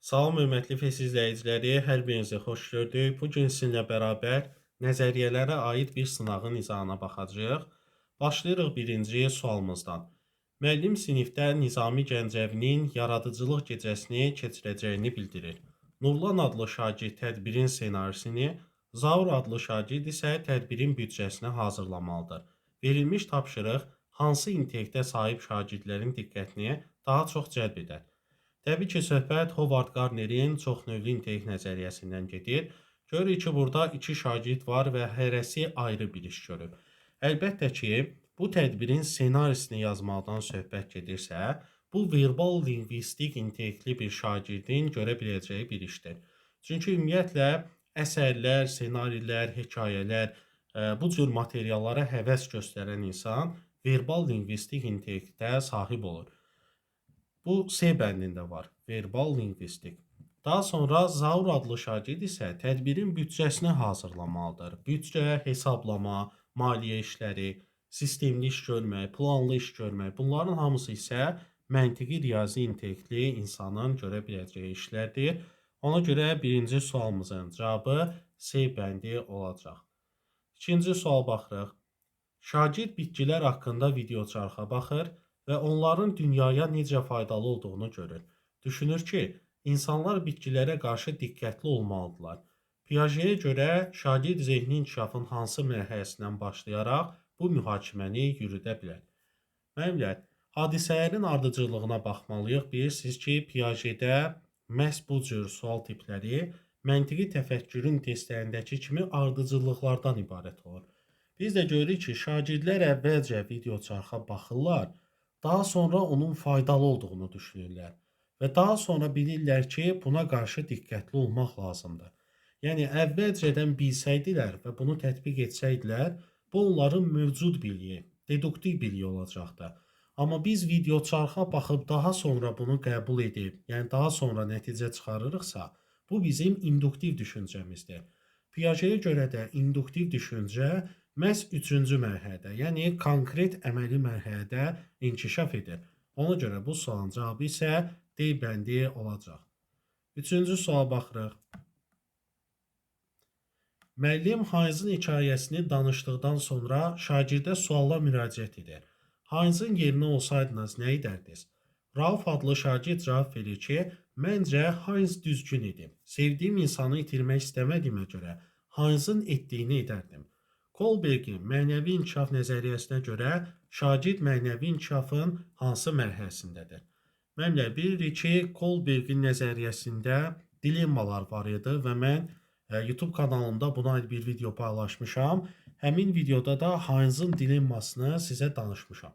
Salam, hörmətli Fes izləyiciləri, hər birinizi xoş gördük. Bu gün sizinlə bərabər nəzəriyyələrə aid bir sınağın izahına baxacağıq. Başlayırıq birinci sualımızdan. Müəllim sinifdə Nizami Gəncəvinin yaradıcılıq gecəsini keçirəcəyini bildirir. Nurlan adlı şagird tədbirin ssenarisini, Zaur adlı şagird isə tədbirin büdcəsini hazırlamalıdır. Verilmiş tapşırıq hansı intellektə sahib şagirdlərin diqqətini daha çox cəlb edər? Təbii ki, söhbət Howard Gardnerin çoxnövlü intellekt nəzəriyyəsindən gedir. Görürük ki, burada iki şagird var və hərəsi ayrı bir iş görüb. Əlbəttə ki, bu tədbirin ssenarisini yazmaqdan söhbət gedirsə, bu verbal lingvistik intellektli bir şagirdin görə biləcəyi bir işdir. Çünki ümumiyyətlə əsərlər, ssenarilər, hekayələr, bu cür materiallara həvəs göstərən insan verbal lingvistik intellektə sahib olur. Bu C bəndində var. Verbal lingvistik. Daha sonra Zaur adlı şagird isə tədbirin büdcəsini hazırlamalıdır. Büdcə, hesablama, maliyyə işləri, sistemli iş görmək, planlı iş görmək, bunların hamısı isə məntiqi riyazi intellektli insanın görə biləcəyi işlərdir. Ona görə birinci sualımızın cavabı C bəndi olacaq. İkinci sual baxırıq. Şagird bitkilər haqqında videoçarxa baxır və onların dünyaya necə faydalı olduğunu görür. Düşünür ki, insanlar bitkilərə qarşı diqqətli olmalıdırlar. Piagetə görə şagird zehni inkişafın hansı mərhələsindən başlayaraq bu mühakiməni yürüdə bilər? Müəllimlər, hadisələrin ardıcıllığına baxmalıyıq. Bilirsiniz ki, Piagetdə məhz bu cür sual tipləri məntiqi təfəkkürün testlərindəki kimi ardıcıllıqlardan ibarət olur. Biz də görürük ki, şagirdlər əvvəlcə videoçarxa baxırlar, daha sonra onun faydalı olduğunu düşünürlər və daha sonra bilirlər ki, buna qarşı diqqətli olmaq lazımdır. Yəni əvvəlcədən bilsəydilər və bunu tətbiq etsəydilər, bu onların mövcud biliyi, deduktiv biliyi olacaqdı. Amma biz videoçarxa baxıb daha sonra bunu qəbul edib, yəni daha sonra nəticə çıxarırıqsa, bu bizim induktiv düşüncəmizdir. Piagetə görə də induktiv düşüncə məhz üçüncü mərhələdə, yəni konkret əməli mərhələdə inkişaf edir. Ona görə bu sualın cavabı isə D bəndi olacaq. Üçüncü suala baxırıq. Müəllim Hayzın hekayəsini danışdıqdan sonra şagirdə sualla müraciət edir. Hayzın yerinə olsaydınız nə edərdiniz? Rauf adlı şagird cavab verir ki, məncə Hayz düzgün idi. Sevdiyim insanı itirmək istəmədiyimə görə Hayzın etdiyini edərdim. Kolbergin mənəvi inkişaf nəzəriyyəsinə görə şagird mənəvi inkişafın hansı mərhələsindədir? Müəllimlər, bilirik ki, Kolbergin nəzəriyyəsində dilemmalar var idi və mən YouTube kanalımda buna aid bir video paylaşmışam. Həmin videoda da Hayzın dilemmasını sizə danışmışam.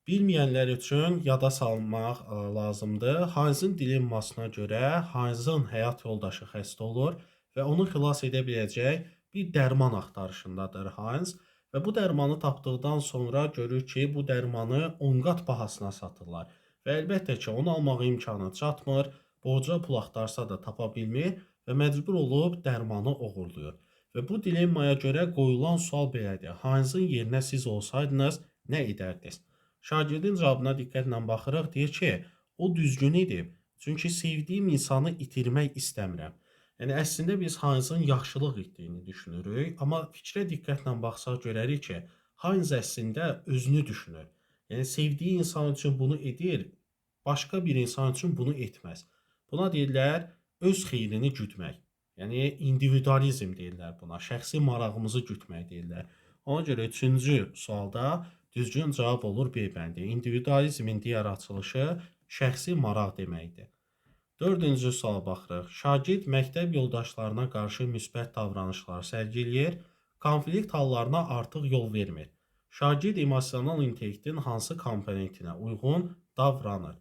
Bilməyənlər üçün yada salmaq lazımdır. Hayzın dilemmasına görə Hayzın həyat yoldaşı xəstə olur və onu xilas edə biləcək bir dərman axtarışındadır Hayz və bu dərmanı tapdıqdan sonra görür ki, bu dərmanı 10 qat bahasına satırlar və əlbəttə ki, onu almağa imkanı çatmır, borca pul axtarsa da tapa bilmir və məcbur olub dərmanı oğurlayır. Və bu dilemmaya görə qoyulan sual belədir. Hayzın yerinə siz olsaydınız, nə edərdiniz? Şagirdin cavabına diqqətlə baxırıq, deyir ki, o düzgün idi, çünki sevdiyim insanı itirmək istəmirəm. Yəni, əslində biz Hayzın yaxşılıq etdiyini düşünürük, amma fikrə diqqətlə baxsaq görərik ki, Hayz əslində özünü düşünür. Yəni, sevdiyi insan üçün bunu edir, başqa bir insan üçün bunu etməz. Buna deyirlər, öz xeyrini güdmək. Yəni, individualizm deyirlər buna, şəxsi marağımızı gütmək deyirlər. Ona görə üçüncü sualda düzgün cavab olur B bəndi. İndividualizmin digər açılışı şəxsi maraq deməkdir. Dördüncü suala baxırıq. Şagird məktəb yoldaşlarına qarşı müsbət davranışlar sərgiləyir, konflikt hallarına artıq yol vermir. Şagird emosional intellektin hansı komponentinə uyğun davranır?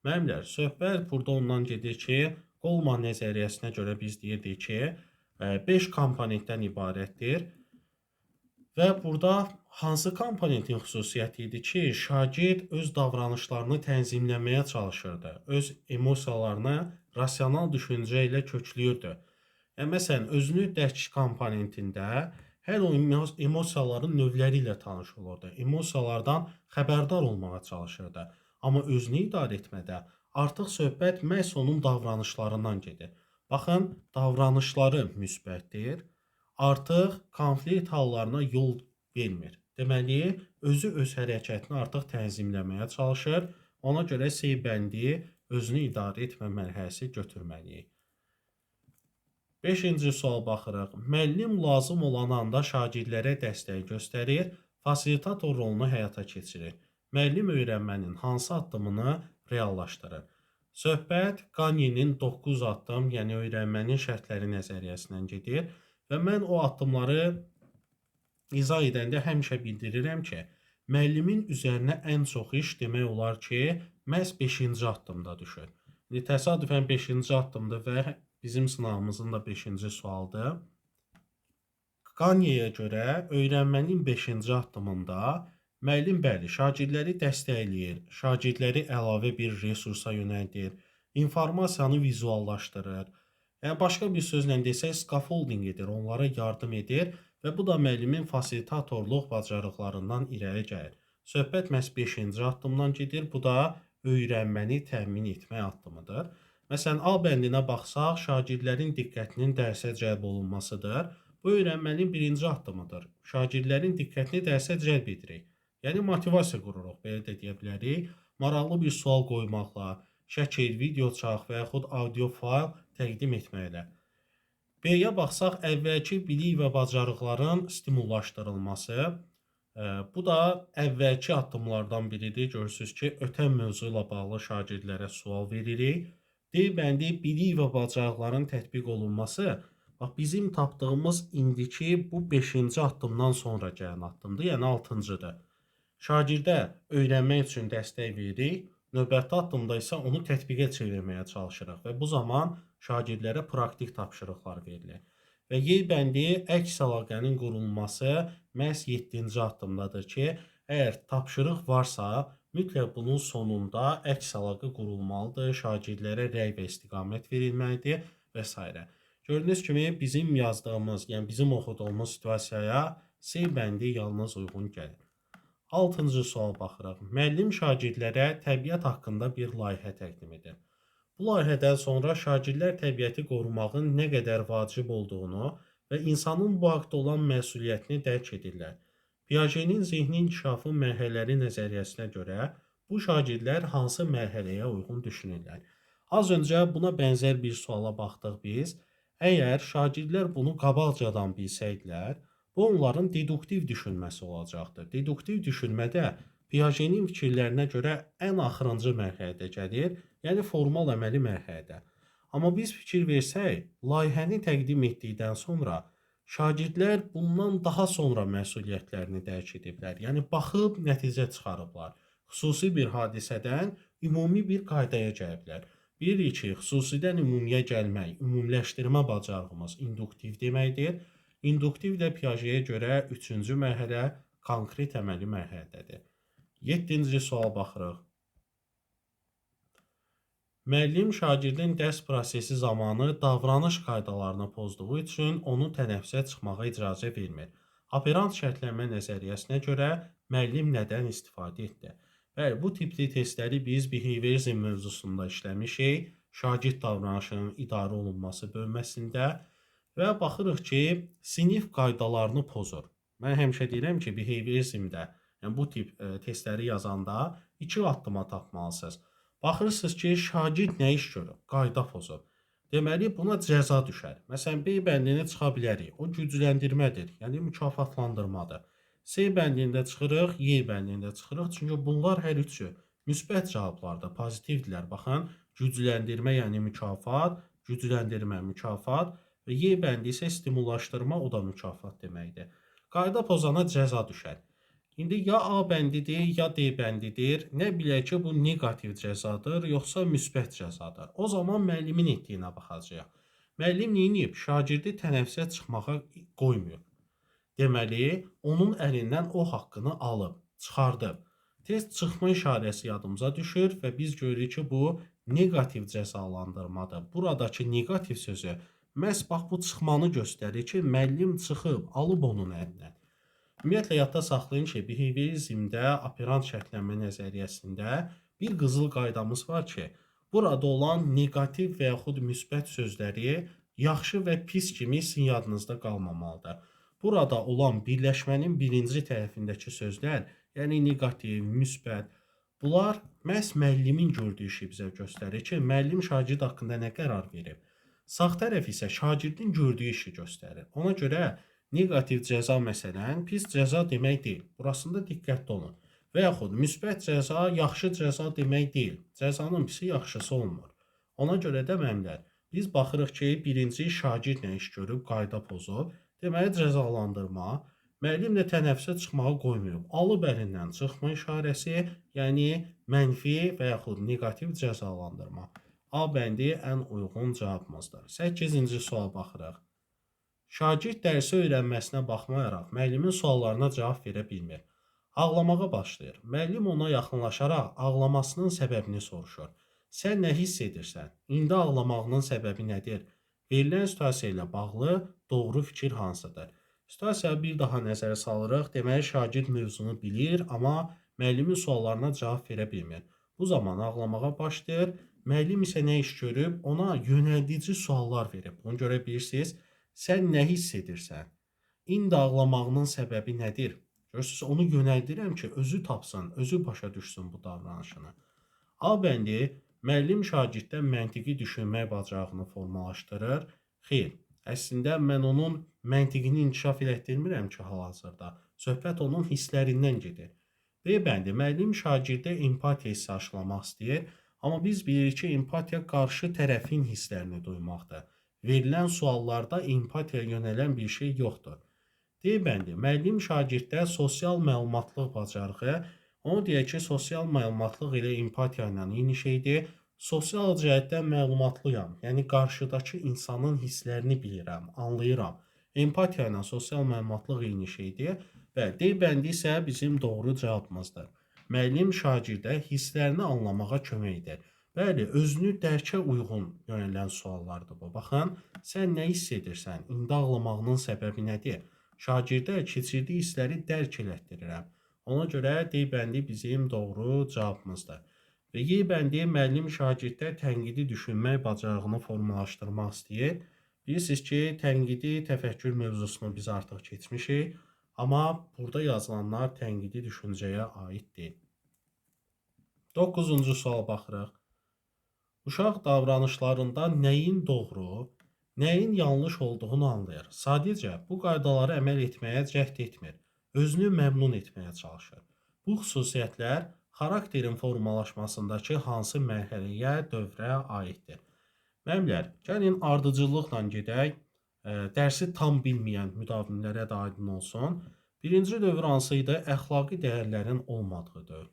Müəllimlər, söhbət burada ondan gedir ki, Goleman nəzəriyyəsinə görə biz deyirdik ki, 5 komponentdən ibarətdir və burada hansı komponentin xüsusiyyəti idi ki, şagird öz davranışlarını tənzimləməyə çalışırdı, öz emosiyalarını rasional düşüncə ilə kökləyirdi. Yəni, məsələn, özünü dərk komponentində hər o emosiyaların növləri ilə tanış olurdu, emosiyalardan xəbərdar olmağa çalışırdı. Amma özünü idarə etmədə artıq söhbət məhz onun davranışlarından gedir. Baxın, davranışları müsbətdir. Artıq konflikt hallarına yol vermir. Deməli, özü öz hərəkətini artıq tənzimləməyə çalışır. Ona görə C bəndi özünü idarə etmə mərhələsi götürməliyik. 5-ci sual baxırıq. Müəllim lazım olan anda şagirdlərə dəstək göstərir, fasilitator rolunu həyata keçirir. Müəllim öyrənmənin hansı addımını reallaşdırır? Söhbət Gagninin 9 addım, yəni öyrənmənin şərtləri nəzəriyyəsindən gedir və mən o addımları izah edəndə həmişə bildirirəm ki, müəllimin üzərinə ən çox iş demək olar ki, məhz 5-ci addımda düşür. Təsadüfən 5-ci addımdır və bizim sınavımızın da 5-ci sualdır. Gagneyə görə öyrənmənin 5-ci addımında müəllim bəli, şagirdləri dəstəkləyir, şagirdləri əlavə bir resursa yönəldir, informasiyanı vizuallaşdırır. Yəni başqa bir sözlə desək, scaffolding edir, onlara yardım edir və bu da müəllimin fasilitatorluq bacarıqlarından irəli gəlir. Söhbət məhz 5-ci addımdan gedir, bu da öyrənməni təmin etmək addımıdır. Məsələn, A bəndinə baxsaq, şagirdlərin diqqətinin dərsə cəlb olunmasıdır. Bu öyrənmənin birinci addımıdır. Şagirdlərin diqqətini dərsə cəlb edirik. Yəni motivasiya qururuq, belə də deyə bilərik. Maraqlı bir sual qoymaqla, şəkil, video çarx və yaxud audio fayl təqdim etməklə. B-yə baxsaq, əvvəlki bilik və bacarıqların stimullaşdırılması. Bu da əvvəlki addımlardan biridir. Görürsünüz ki, ötən mövzu ilə bağlı şagirdlərə sual veririk. D bəndi bilik və bacarıqların tətbiq olunması. Bax, bizim tapdığımız indiki bu 5-ci addımdan sonra gələn addımdır, yəni 6-cıdır. Şagirdə öyrənmək üçün dəstək veririk, növbəti addımda isə onu tətbiqə çevirməyə çalışırıq və bu zaman şagirdlərə praktik tapşırıqlar verilir. Və Y bəndi əks əlaqənin qurulması məhz 7-ci addımdadır ki, əgər tapşırıq varsa, mütləq bunun sonunda əks əlaqə qurulmalıdır, şagirdlərə rəy və istiqamət verilməlidir və s. Gördüyünüz kimi bizim yazdığımız, yəni bizim oxuduğumuz situasiyaya C bəndi yalnız uyğun gəlir. 6-cı sual baxırıq. Müəllim şagirdlərə təbiət haqqında bir layihə təqdim edir. Bu layihədən sonra şagirdlər təbiəti qorumağın nə qədər vacib olduğunu və insanın bu haqda olan məsuliyyətini dərk edirlər. Piaget'in zehni inkişafı mərhələləri nəzəriyyəsinə görə bu şagirdlər hansı mərhələyə uyğun düşünürlər? Az öncə buna bənzər bir suala baxdıq biz. Əgər şagirdlər bunu qabaqcadan bilsəydilər, bu onların deduktiv düşünməsi olacaqdır. Deduktiv düşünmədə Piaget'in fikirlərinə görə ən axırıncı mərhələdə gəlir, yəni formal əməli mərhələdə. Amma biz fikir versək, layihəni təqdim etdikdən sonra şagirdlər bundan daha sonra məsuliyyətlərini dərk ediblər. Yəni baxıb nəticə çıxarıblar. Xüsusi bir hadisədən ümumi bir qaydaya gəliblər. Bilirik ki, xüsusidən ümumiyə gəlmək, ümumiləşdirmə bacarığımız induktiv deməkdir. İnduktiv də Piaget'ə görə 3-cü mərhələ konkret əməli mərhələdədir. 7-ci sual baxırıq. Müəllim şagirdin dərs prosesi zamanı davranış qaydalarını pozduğu üçün onu tənəffüsə çıxmağa icazə vermir. Operant şərtlənmə nəzəriyyəsinə görə müəllim nədən istifadə etdi? Bəli, bu tipli testləri biz behaviorizm mövzusunda işləmişik, şagird davranışının idarə olunması bölməsində və baxırıq ki, sinif qaydalarını pozur. Mən həmişə deyirəm ki, behaviorizmdə, yəni bu tip testləri yazanda 2 addıma tapmalısınız. Baxırsınız ki, şagird nə iş görür? Qayda pozur. Deməli, buna cəza düşər. Məsələn, B bəndini çıxa bilərik. O gücləndirmədir, yəni mükafatlandırmadır. C bəndində çıxırıq, Y bəndində çıxırıq. Çünki bunlar hər üçü müsbət cavablardır, pozitivdirlər. Baxın, gücləndirmə, yəni mükafat, gücləndirmə, mükafat və Y bəndi isə stimullaşdırma, o da mükafat deməkdir. Qayda pozana cəza düşər. İndi ya A bəndidir, ya D bəndidir. Nə bilək ki, bu negativ cəzadır, yoxsa müsbət cəzadır. O zaman müəllimin etdiyinə baxacağıq. Müəllim neyinib? Şagirdi tənəffüsə çıxmağa qoymuyor. Deməli, onun əlindən o haqqını alıb, çıxardıb. Tez çıxma işarəsi yadımıza düşür və biz görürük ki, bu negativ cəzalandırmadır. Buradakı negativ sözü məhz bax bu çıxmanı göstərir ki, müəllim çıxıb, alıb onun əlindən. Ümumiyyətlə, yadda saxlayın ki, behaviorizmdə, operant şərtlənmə nəzəriyyəsində bir qızıl qaydamız var ki, Burada olan neqativ və yaxud müsbət sözləri yaxşı və pis kimi sizin yadınızda qalmamalıdır. Burada olan birləşmənin birinci tərəfindəki sözlər, yəni neqativ, müsbət, bunlar məhz müəllimin gördüyü işi bizə göstərir ki, müəllim şagird haqqında nə qərar verib. Sağ tərəf isə şagirdin gördüyü işi göstərir. Ona görə neqativ cəza məsələn pis cəza demək deyil. Burasında diqqətli olun. Və yaxud müsbət cəza yaxşı cəza demək deyil. Cəzanın pisi yaxşısı olmur. Ona görə də müəllimlər, biz baxırıq ki, birinci şagird nə iş görüb, qayda pozub, deməli cəzalandırma, müəllim də tənəffüsə çıxmağı qoymayıb. Alıb əlindən çıxma işarəsi, yəni mənfi və yaxud neqativ cəzalandırma. A bəndi ən uyğun cavabımızdır. 8-ci suala baxırıq. Şagird dərsi öyrənməsinə baxmayaraq müəllimin suallarına cavab verə bilmir. Ağlamağa başlayır. Müəllim ona yaxınlaşaraq ağlamasının səbəbini soruşur. Sən nə hiss edirsən? İndi ağlamağının səbəbi nədir? Verilən situasiya ilə bağlı doğru fikir hansıdır? Situasiyaya bir daha nəzərə salırıq. Deməli, şagird mövzunu bilir, amma müəllimin suallarına cavab verə bilmir. Bu zaman ağlamağa başlayır. Müəllim isə nə iş görüb? Ona yönəldici suallar verib. Bunu görə bilirsiniz. Sən nə hiss edirsən? İndi ağlamağının səbəbi nədir? Görürsünüz, onu yönəldirəm ki, özü tapsın, özü başa düşsün bu davranışını. A bəndi müəllim şagirddən məntiqi düşünmək bacarığını formalaşdırır. Xeyr, əslində mən onun məntiqini inkişaf elətdirmirəm ki, hal-hazırda. Söhbət onun hisslərindən gedir. B bəndi müəllim şagirdə empatiya hissi aşılamaq istəyir, amma biz bilirik ki, empatiya qarşı tərəfin hisslərini duymaqdır. Verilən suallarda empatiyaya yönələn bir şey yoxdur. D bəndi müəllim şagirddə sosial məlumatlıq bacarığı, onu deyək ki, sosial məlumatlıq ilə empatiya ilə eyni şeydir. Sosial cəhətdən məlumatlıyam, yəni qarşıdakı insanın hisslərini bilirəm, anlayıram. Empatiya ilə sosial məlumatlıq eyni şeydir və D bəndi isə bizim doğru cavabımızdır. Müəllim şagirdə hisslərini anlamağa kömək edir. Bəli, özünü dərkə uyğun yönələn suallardır bu. Baxın, sən nə hiss edirsən? İndi ağlamağının səbəbi nədir? Şagirdə keçirdiyi hissləri dərk elətdirirəm. Ona görə D bəndi bizim doğru cavabımızdır. Və Y bəndi müəllim şagirddə tənqidi düşünmək bacarığını formalaşdırmaq istəyir. Bilirsiniz ki, tənqidi təfəkkür mövzusunu biz artıq keçmişik. Amma burada yazılanlar tənqidi düşüncəyə aid deyil. 9-cu suala baxırıq. Uşaq davranışlarında nəyin doğru, nəyin yanlış olduğunu anlayır. Sadəcə bu qaydalara əməl etməyə cəhd etmir. Özünü məmnun etməyə çalışır. Bu xüsusiyyətlər xarakterin formalaşmasındakı hansı mərhələyə, dövrə aiddir? Müəllimlər, gəlin ardıcıllıqla gedək. Dərsi tam bilməyən müdavimlərə də aydın olsun. Birinci dövr hansı idi? Əxlaqi dəyərlərin olmadığı dövr.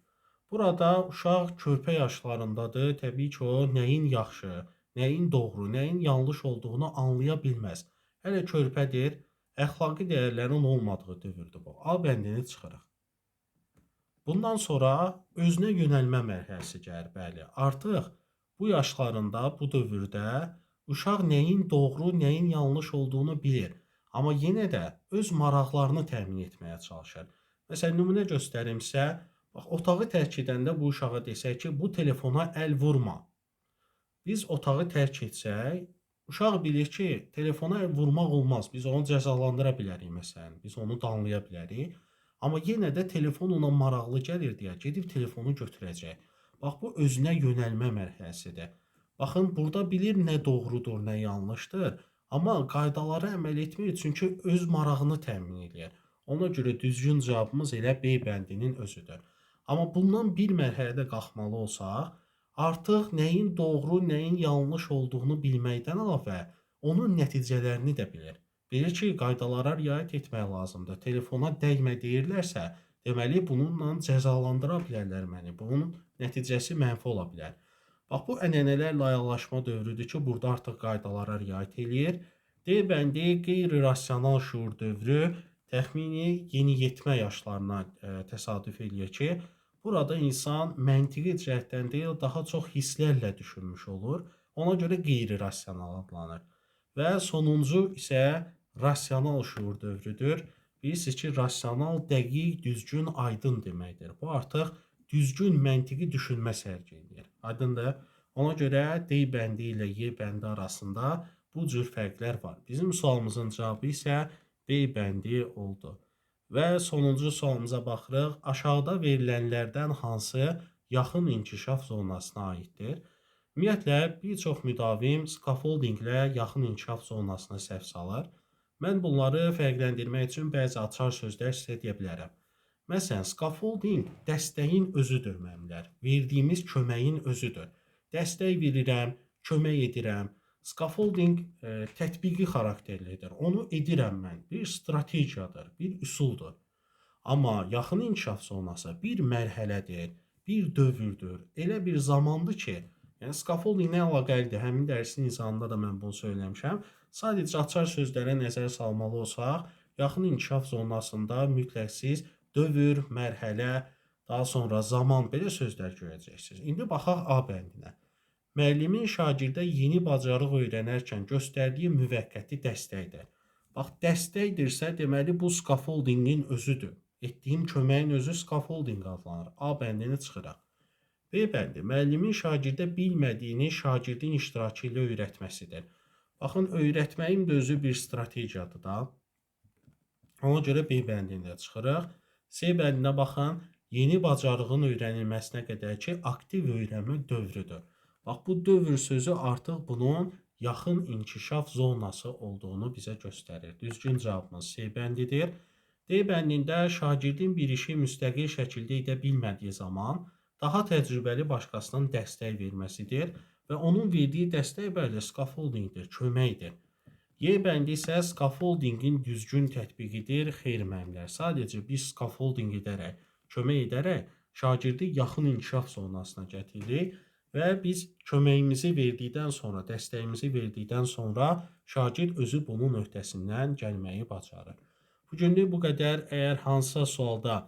Burada uşaq körpə yaşlarındadır. Təbii ki, o nəyin yaxşı, nəyin doğru, nəyin yanlış olduğunu anlaya bilməz. Hələ körpədir, əxlaqi dəyərlərin olmadığı dövrdür bu. A bəndini çıxırıq. Bundan sonra özünə yönəlmə mərhələsi gəlir. Bəli, artıq bu yaşlarında, bu dövrdə uşaq nəyin doğru, nəyin yanlış olduğunu bilir. Amma yenə də öz maraqlarını təmin etməyə çalışır. Məsələn, nümunə göstərim sizə. Bax, otağı tərk edəndə bu uşağa desək ki, bu telefona əl vurma. Biz otağı tərk etsək, uşaq bilir ki, telefona əl vurmaq olmaz. Biz onu cəzalandıra bilərik məsələn. Biz onu danlaya bilərik. Amma yenə də telefon ona maraqlı gəlir deyə gedib telefonu götürəcək. Bax, bu özünə yönəlmə mərhələsidir. Baxın, burada bilir nə doğrudur, nə yanlışdır. Amma qaydalara əməl etmir, çünki öz marağını təmin edir. Ona görə düzgün cavabımız elə B bəndinin özüdür. Amma bundan bir mərhələdə qalxmalı olsaq, artıq nəyin doğru, nəyin yanlış olduğunu bilməkdən əlavə, onun nəticələrini də bilir. Bilir ki, qaydalara riayət etmək lazımdır. Telefona dəymə deyirlərsə, deməli bununla cəzalandıra bilərlər məni. Bunun nəticəsi mənfi ola bilər. Bax, bu ənənələrlə ayaqlaşma dövrüdür ki, burada artıq qaydalara riayət eləyir. D bəndi qeyri-rasional şuur dövrü təxmini yeniyetmə yaşlarına təsadüf eləyir ki, burada insan məntiqi cəhətdən deyil, daha çox hisslərlə düşünmüş olur. Ona görə qeyri-rasional adlanır. Və sonuncu isə rasional şuur dövrüdür. Bilirsiniz ki, rasional, dəqiq, düzgün, aydın deməkdir. Bu artıq düzgün məntiqi düşünmə sərgiləyir. Aydındır? Ona görə D bəndi ilə Y bəndi arasında bu cür fərqlər var. Bizim sualımızın cavabı isə B bəndi oldu. Və sonuncu sualımıza baxırıq. Aşağıda verilənlərdən hansı yaxın inkişaf zonasına aiddir? Ümumiyyətlə, bir çox müdavim scaffoldinglə yaxın inkişaf zonasına səhv salır. Mən bunları fərqləndirmək üçün bəzi açar sözlər sizə deyə bilərəm. Məsələn, scaffolding dəstəyin özüdür müəllimlər. Verdiyimiz köməyin özüdür. Dəstək verirəm, kömək edirəm. Scaffolding tətbiqi xarakterlidir. Onu edirəm mən. Bir strategiyadır, bir üsuldur. Amma yaxın inkişaf zonası bir mərhələdir, bir dövrdür. Elə bir zamandır ki, yəni scaffolding nə əlaqəlidir? Həmin dərsin nizamında da mən bunu söyləmişəm. Sadəcə açar sözlərə nəzər salmalı olsaq, yaxın inkişaf zonasında mütləq siz dövr, mərhələ, daha sonra zaman belə sözlər görəcəksiniz. İndi baxaq A bəndinə. Müəllimin şagirdə yeni bacarıq öyrənərkən göstərdiyi müvəqqəti dəstəkdir. Bax, dəstəkdirsə, deməli bu scaffoldingin özüdür. Etdiyim köməyin özü scaffolding adlanır. A bəndini çıxıraq. B bəndi müəllimin şagirdə bilmədiyini şagirdin iştirakı ilə öyrətməsidir. Baxın, öyrətməyin də özü bir strategiyadır da. Ona görə B bəndini də çıxırıq. C bəndinə baxın, yeni bacarığın öyrənilməsinə qədər ki, aktiv öyrənmə dövrüdür. Bax, bu dövr sözü artıq bunun yaxın inkişaf zonası olduğunu bizə göstərir. Düzgün cavabımız C bəndidir. D bəndində şagirdin bir işi müstəqil şəkildə edə bilmədiyi zaman daha təcrübəli başqasının dəstək verməsidir və onun verdiyi dəstək bəli scaffoldingdir, köməkdir. Y bəndi isə scaffoldingin düzgün tətbiqidir. Xeyr müəllimlər, sadəcə biz scaffolding edərək, kömək edərək şagirdi yaxın inkişaf zonasına gətiririk və biz köməyimizi verdikdən sonra, dəstəyimizi verdikdən sonra şagird özü bunun öhdəsindən gəlməyi bacarır. Bu günlük bu qədər. Əgər hansısa sualda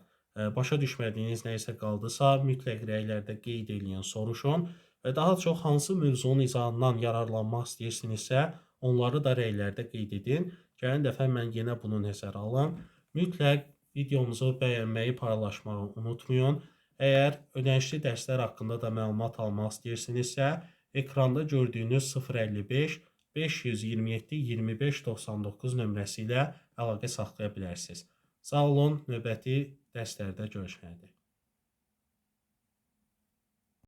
başa düşmədiyiniz nə isə qaldısa, mütləq rəylərdə qeyd edin, soruşun və daha çox hansı mövzunun izahından yararlanmaq istəyirsinizsə, onları da rəylərdə qeyd edin. Gələn dəfə mən yenə bunu nəzərə alım. Mütləq videomuzu bəyənməyi, paylaşmağı unutmayın. Əgər ödənişli dərslər haqqında da məlumat almaq istəyirsinizsə, ekranda gördüyünüz 055 527 25 99 nömrəsi ilə əlaqə saxlaya bilərsiniz. Sağ olun, növbəti dərslərdə görüşmək üzrə.